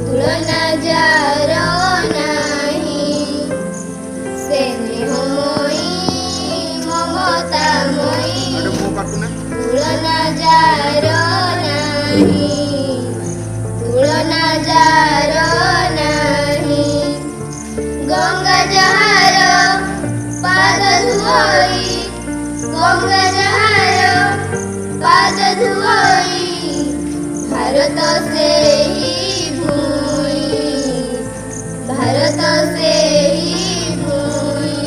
तुलना जारो नाही स्नेह मोई ममता मोई तुलना जारो नाही तुलना जारो नाही गंगा जहार पाद धुई गंगा जहार पाद धुई भारत से ही भूमि भारत से ही भूमि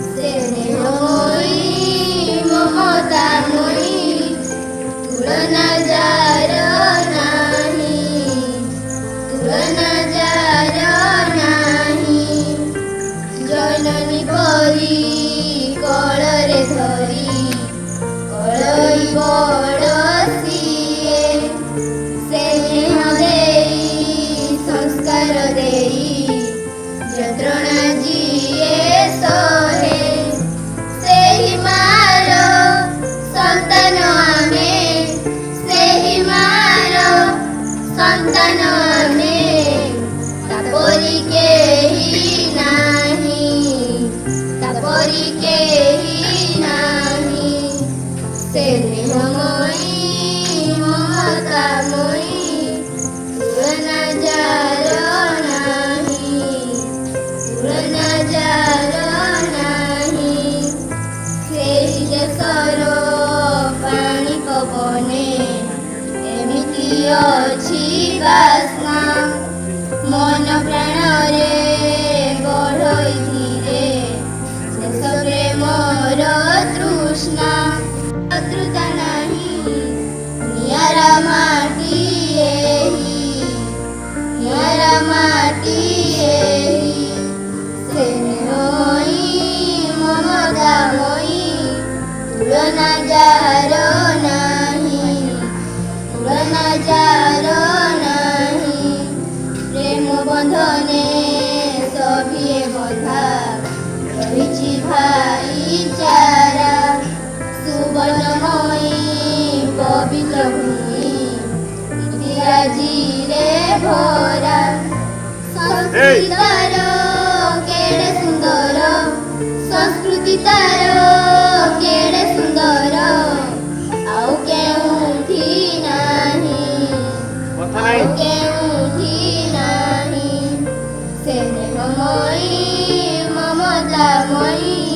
स्नेह मोई ममता मोई तुलना जारो नाही तुलना जारो नाही जननी परी कଳରେ धरी कळई बड़ सिए स्नेह देई संस्कार देई यंत्रणा जिए सहे सेहि मार संतान आमे सेहि मार संतान आमे तापरी केही नाही तापरी केही नाही स्नेह मोई ममता मोई तुलना जारो नाही तुलना जारो नाही सेहि देशर पानी पवने एमिति अछि बास्ना मन प्राण रे बढ़ई धीरे देश प्रेमर तृष्णा शत्रुता नाही नियारा माटी एही नियारा माटी एही स्नेह मोई ममता मोई तुलना जारो नाही तुलना जारो नाही प्रेम बंधने सभिए बंधा रहिछि भाईचारा सुवर्णमयी पवित्र भूमि इतिहाजीरे भरा संस्कृति तार केड़े सुंदर संस्कृति तार केड़े सुंदर आउ केउठी नाही आउ केउठी नाही स्नेह मोई ममता मोई